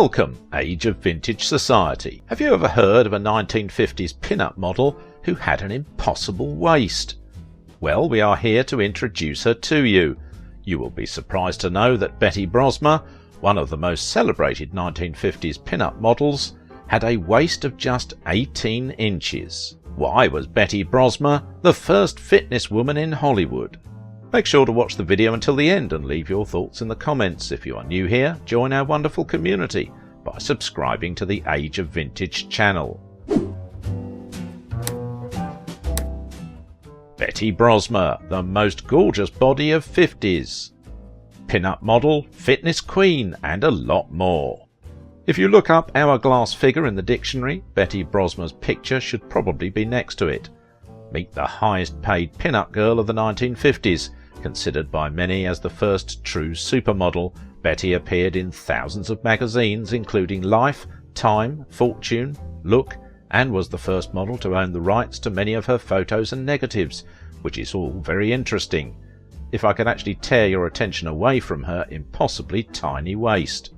Welcome, Age of Vintage Society. Have you ever heard of a 1950s pin-up model who had an impossible waist? Well, we are here to introduce her to you. You will be surprised to know that Betty Brosmer, one of the most celebrated 1950s pin-up models, had a waist of just 18 inches. Why was Betty Brosmer the first fitness woman in Hollywood? Make sure to watch the video until the end and leave your thoughts in the comments. If you are new here, join our wonderful community by subscribing to the Age of Vintage channel. Betty Brosmer, the most gorgeous body of 50s. Pin-up model, fitness queen, and a lot more. If you look up hourglass figure in the dictionary, Betty Brosmer's picture should probably be next to it. Meet the highest paid pin-up girl of the 1950s. Considered by many as the first true supermodel, Betty appeared in thousands of magazines including Life, Time, Fortune, Look, and was the first model to own the rights to many of her photos and negatives, which is all very interesting, if I could actually tear your attention away from her impossibly tiny waist.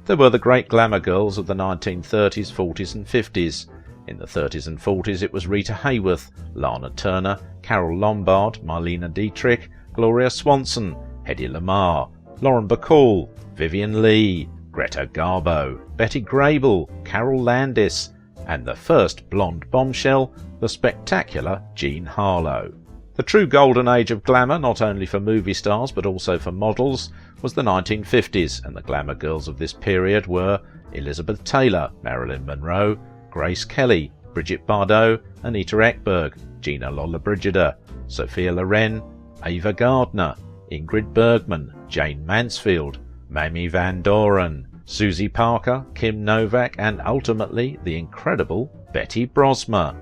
There were the great glamour girls of the 1930s, 40s and 50s. In the 30s and 40s it was Rita Hayworth, Lana Turner, Carole Lombard, Marlene Dietrich, Gloria Swanson, Hedy Lamarr, Lauren Bacall, Vivian Leigh, Greta Garbo, Betty Grable, Carol Landis, and the first blonde bombshell, the spectacular Jean Harlow. The true golden age of glamour, not only for movie stars but also for models, was the 1950s, and the glamour girls of this period were Elizabeth Taylor, Marilyn Monroe, Grace Kelly, Brigitte Bardot, Anita Ekberg, Gina Lollobrigida, Sophia Loren, Ava Gardner, Ingrid Bergman, Jane Mansfield, Mamie Van Doren, Susie Parker, Kim Novak, and ultimately the incredible Betty Brosmer.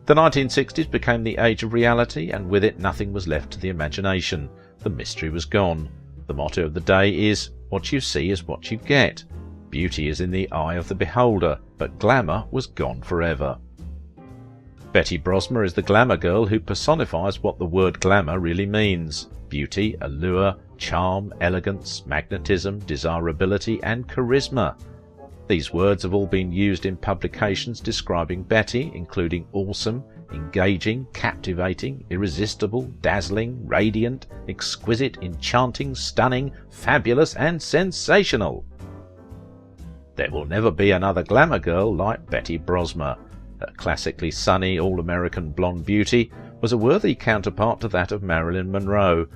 The 1960s became the age of reality, and with it nothing was left to the imagination. The mystery was gone. The motto of the day is, what you see is what you get. Beauty is in the eye of the beholder, but glamour was gone forever. Betty Brosmer is the glamour girl who personifies what the word glamour really means: beauty, allure, charm, elegance, magnetism, desirability, and charisma. These words have all been used in publications describing Betty, including awesome, engaging, captivating, irresistible, dazzling, radiant, exquisite, enchanting, stunning, fabulous, and sensational. There will never be another glamour girl like Betty Brosmer. Her classically sunny, all-American blonde beauty was a worthy counterpart to that of Marilyn Monroe.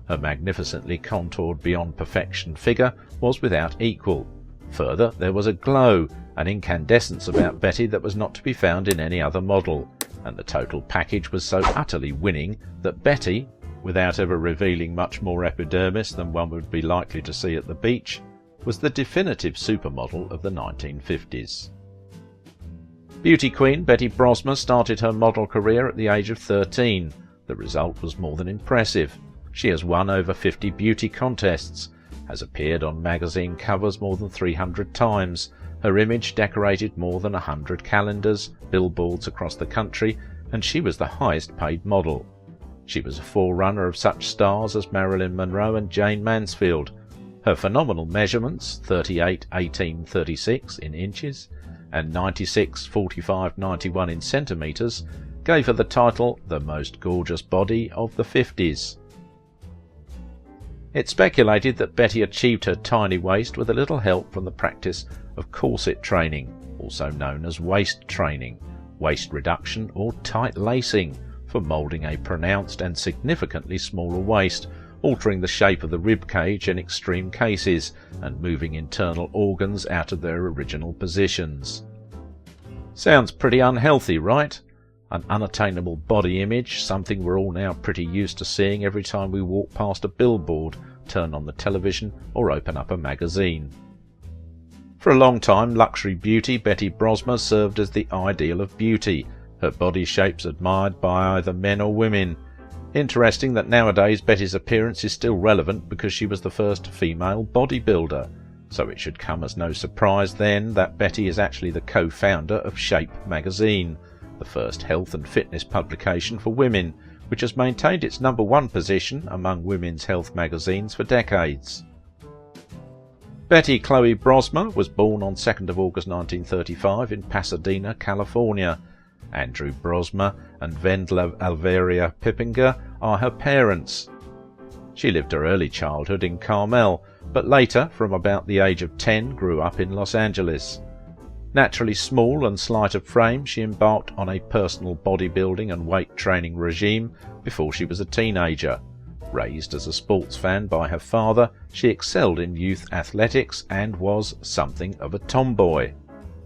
Her magnificently contoured beyond perfection figure was without equal. Further, there was a glow, an incandescence about Betty that was not to be found in any other model, and the total package was so utterly winning that Betty, without ever revealing much more epidermis than one would be likely to see at the beach, was the definitive supermodel of the 1950s. Beauty queen Betty Brosmer started her model career at the age of 13. The result was more than impressive. She has won over 50 beauty contests, has appeared on magazine covers more than 300 times, her image decorated more than 100 calendars, billboards across the country, and she was the highest paid model. She was a forerunner of such stars as Marilyn Monroe and Jane Mansfield. Her phenomenal measurements, 38, 18, 36 in inches and 96, 45, 91 in centimetres, gave her the title the most gorgeous body of the 50s. It's speculated that Betty achieved her tiny waist with a little help from the practice of corset training, also known as waist training, waist reduction or tight lacing, for moulding a pronounced and significantly smaller waist, altering the shape of the rib cage in extreme cases and moving internal organs out of their original positions. Sounds pretty unhealthy, right? An unattainable body image, something we're all now pretty used to seeing every time we walk past a billboard, turn on the television, or open up a magazine. For a long time, luxury beauty Betty Brosmer served as the ideal of beauty, her body shapes admired by either men or women. Interesting that nowadays Betty's appearance is still relevant because she was the first female bodybuilder, so it should come as no surprise then that Betty is actually the co-founder of Shape magazine, the first health and fitness publication for women, which has maintained its #1 position among women's health magazines for decades. Betty Chloe Brosmer was born on 2nd of August 1935 in Pasadena, California. Andrew Brosmer and Vendla Alveria Pippinger are her parents. She lived her early childhood in Carmel, but later, from about the age of 10, grew up in Los Angeles. Naturally small and slight of frame, she embarked on a personal bodybuilding and weight training regime before she was a teenager. Raised as a sports fan by her father, she excelled in youth athletics and was something of a tomboy.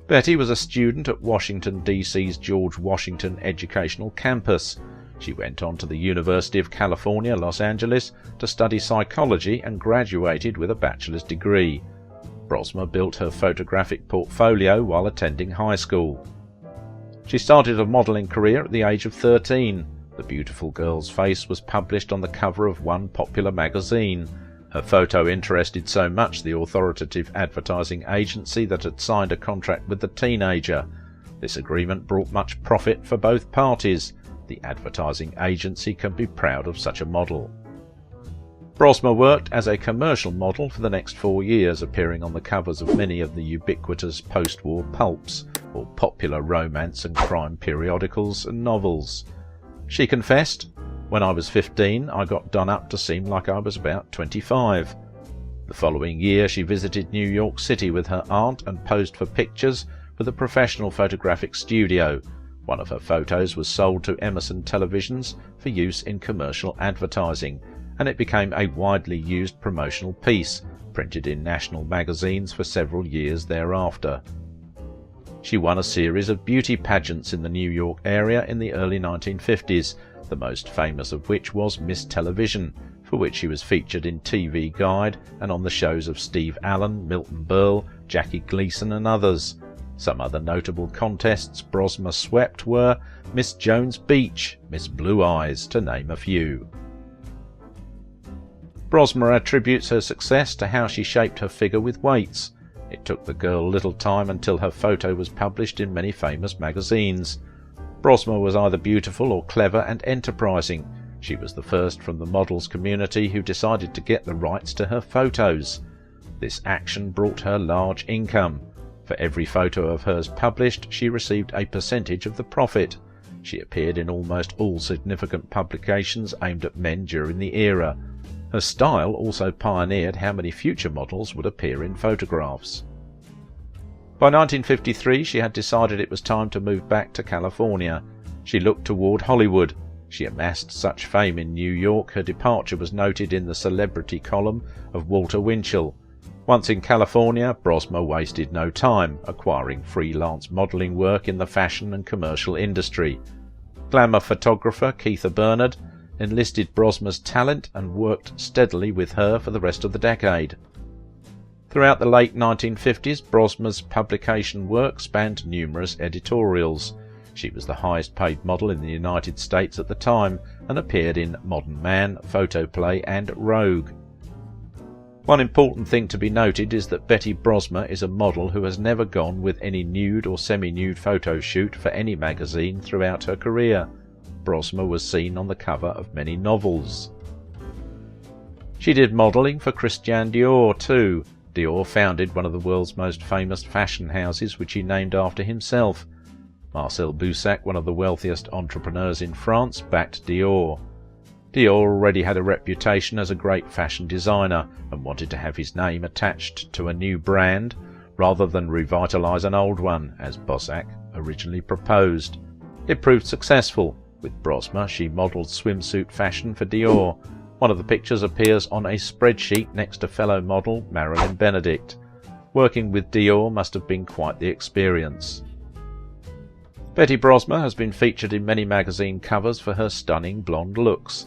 Betty was a student at Washington, D.C.'s George Washington Educational Campus. She went on to the University of California, Los Angeles, to study psychology and graduated with a bachelor's degree. Brosmer built her photographic portfolio while attending high school. She started a modelling career at the age of 13. The beautiful girl's face was published on the cover of one popular magazine. Her photo interested so much the authoritative advertising agency that had signed a contract with the teenager. This agreement brought much profit for both parties. The advertising agency can be proud of such a model. Brosmer worked as a commercial model for the next 4 years, appearing on the covers of many of the ubiquitous post-war pulps, or popular romance and crime periodicals and novels. She confessed, "When I was 15, I got done up to seem like I was about 25. The following year she visited New York City with her aunt and posed for pictures with a professional photographic studio. One of her photos was sold to Emerson Televisions for use in commercial advertising, and it became a widely used promotional piece, printed in national magazines for several years thereafter. She won a series of beauty pageants in the New York area in the early 1950s, the most famous of which was Miss Television, for which she was featured in TV Guide and on the shows of Steve Allen, Milton Berle, Jackie Gleason and others. Some other notable contests Brosmer swept were Miss Jones Beach, Miss Blue Eyes, to name a few. Brosmer attributes her success to how she shaped her figure with weights. It took the girl little time until her photo was published in many famous magazines. Brosmer was either beautiful or clever and enterprising. She was the first from the models community who decided to get the rights to her photos. This action brought her large income. For every photo of hers published, she received a percentage of the profit. She appeared in almost all significant publications aimed at men during the era. Her style also pioneered how many future models would appear in photographs. By 1953 she had decided it was time to move back to California. She looked toward Hollywood. She amassed such fame in New York her departure was noted in the celebrity column of Walter Winchell. Once in California, Brosmer wasted no time acquiring freelance modelling work in the fashion and commercial industry. Glamour photographer Keitha Bernard enlisted Brosmer's talent and worked steadily with her for the rest of the decade. Throughout the late 1950s, Brosmer's publication work spanned numerous editorials. She was the highest paid model in the United States at the time and appeared in Modern Man, Photoplay and Rogue. One important thing to be noted is that Betty Brosmer is a model who has never gone with any nude or semi-nude photo shoot for any magazine throughout her career. Brosmer was seen on the cover of many novels. She did modelling for Christian Dior too. Dior founded one of the world's most famous fashion houses, which he named after himself. Marcel Boussac, one of the wealthiest entrepreneurs in France, backed Dior. Dior already had a reputation as a great fashion designer and wanted to have his name attached to a new brand rather than revitalise an old one, as Boussac originally proposed. It proved successful. With Brosmer, she modelled swimsuit fashion for Dior. One of the pictures appears on a spreadsheet next to fellow model Marilyn Benedict. Working with Dior must have been quite the experience. Betty Brosmer has been featured in many magazine covers for her stunning blonde looks.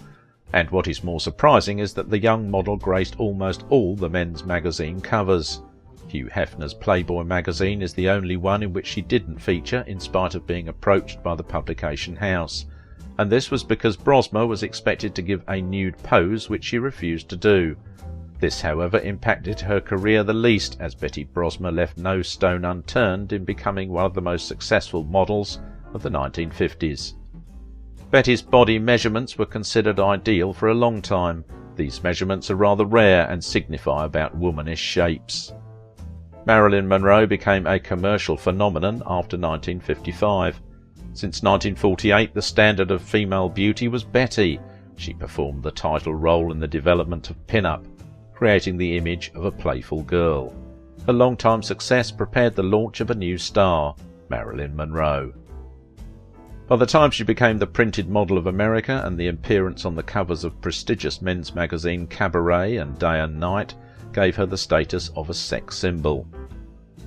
And what is more surprising is that the young model graced almost all the men's magazine covers. Hugh Hefner's Playboy magazine is the only one in which she didn't feature in spite of being approached by the publication house. And this was because Brosmer was expected to give a nude pose, which she refused to do. This, however, impacted her career the least, as Betty Brosmer left no stone unturned in becoming one of the most successful models of the 1950s. Betty's body measurements were considered ideal for a long time. These measurements are rather rare and signify about womanish shapes. Marilyn Monroe became a commercial phenomenon after 1955. Since 1948, the standard of female beauty was Betty. She performed the title role in the development of pin-up, creating the image of a playful girl. Her long-time success prepared the launch of a new star, Marilyn Monroe. By the time she became the printed model of America and the appearance on the covers of prestigious men's magazine Cabaret and Day and Night gave her the status of a sex symbol.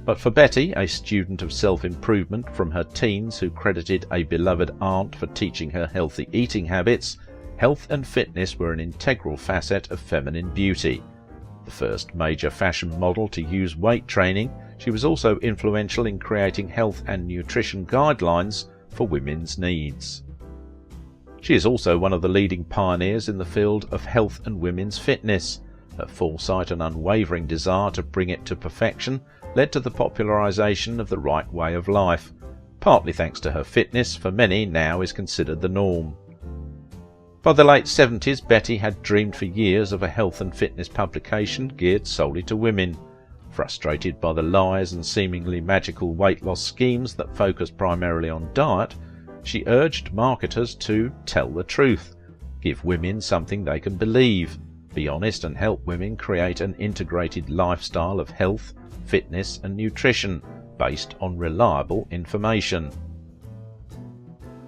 But for Betty, a student of self-improvement from her teens who credited a beloved aunt for teaching her healthy eating habits, health and fitness were an integral facet of feminine beauty. The first major fashion model to use weight training, she was also influential in creating health and nutrition guidelines for women's needs. She is also one of the leading pioneers in the field of health and women's fitness. Her foresight and unwavering desire to bring it to perfection led to the popularization of the right way of life. Partly thanks to her fitness, for many now is considered the norm. By the late 70s, Betty had dreamed for years of a health and fitness publication geared solely to women. Frustrated by the lies and seemingly magical weight loss schemes that focused primarily on diet, she urged marketers to tell the truth, give women something they can believe, be honest and help women create an integrated lifestyle of health, fitness and nutrition based on reliable information.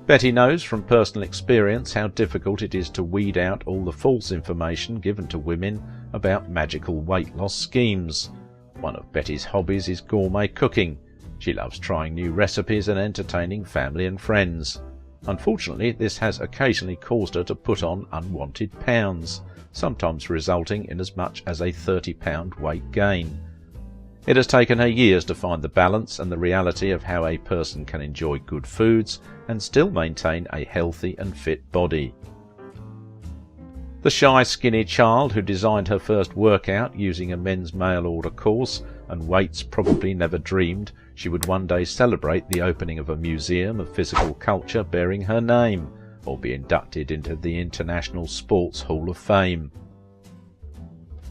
Betty knows from personal experience how difficult it is to weed out all the false information given to women about magical weight loss schemes. One of Betty's hobbies is gourmet cooking. She loves trying new recipes and entertaining family and friends. Unfortunately, this has occasionally caused her to put on unwanted pounds, sometimes resulting in as much as a 30-pound weight gain. It has taken her years to find the balance and the reality of how a person can enjoy good foods and still maintain a healthy and fit body. The shy, skinny child who designed her first workout using a men's mail order course and weights probably never dreamed she would one day celebrate the opening of a museum of physical culture bearing her name, or be inducted into the International Sports Hall of Fame.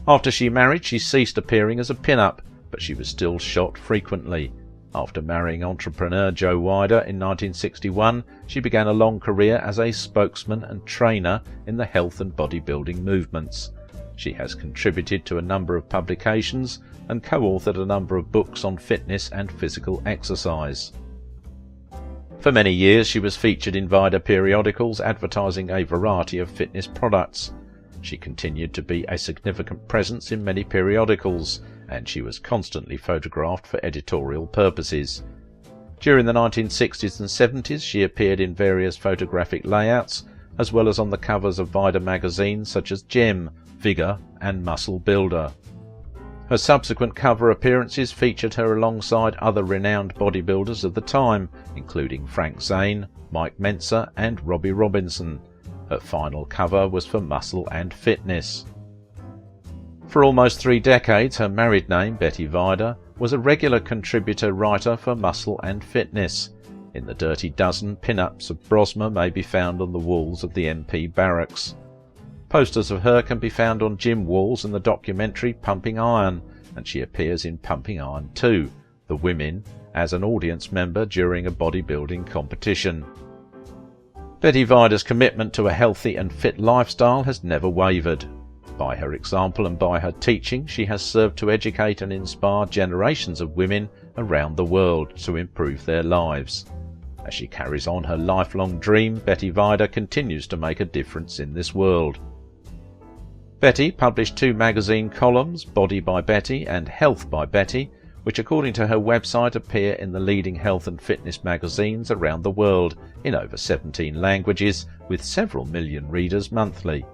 After she married, she ceased appearing as a pin-up, but she was still shot frequently. After marrying entrepreneur Joe Wider in 1961, she began a long career as a spokesman and trainer in the health and bodybuilding movements. She has contributed to a number of publications and co-authored a number of books on fitness and physical exercise. For many years she was featured in Vida periodicals advertising a variety of fitness products. She continued to be a significant presence in many periodicals, and she was constantly photographed for editorial purposes. During the 1960s and 70s she appeared in various photographic layouts, as well as on the covers of Vida magazines such as Gem, Vigor and Muscle Builder. Her subsequent cover appearances featured her alongside other renowned bodybuilders of the time, including Frank Zane, Mike Mentzer and Robbie Robinson. Her final cover was for Muscle and Fitness. For almost 3 decades, her married name, Betty Vida, was a regular contributor writer for Muscle and Fitness. In the Dirty Dozen, pin-ups of Brosmer may be found on the walls of the MP barracks. Posters of her can be found on gym walls in the documentary Pumping Iron, and she appears in Pumping Iron 2, The Women, as an audience member during a bodybuilding competition. Betty Vida's commitment to a healthy and fit lifestyle has never wavered. By her example and by her teaching, she has served to educate and inspire generations of women around the world to improve their lives. As she carries on her lifelong dream, Betty Vida continues to make a difference in this world. Betty published 2 magazine columns, Body by Betty and Health by Betty, which according to her website appear in the leading health and fitness magazines around the world in over 17 languages, with several million readers monthly.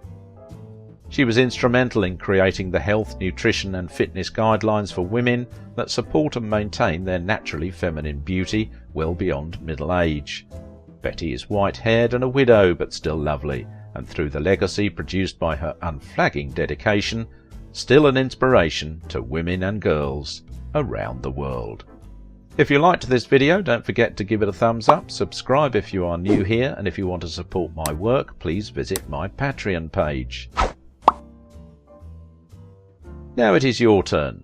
She was instrumental in creating the health, nutrition and fitness guidelines for women that support and maintain their naturally feminine beauty well beyond middle age. Betty is white-haired and a widow, but still lovely, and through the legacy produced by her unflagging dedication, still an inspiration to women and girls around the world. If you liked this video, don't forget to give it a thumbs up, subscribe if you are new here, and if you want to support my work, please visit my Patreon page. Now it is your turn.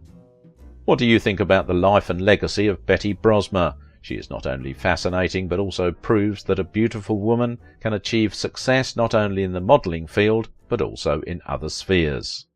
What do you think about the life and legacy of Betty Brosmer? She is not only fascinating, but also proves that a beautiful woman can achieve success not only in the modelling field, but also in other spheres.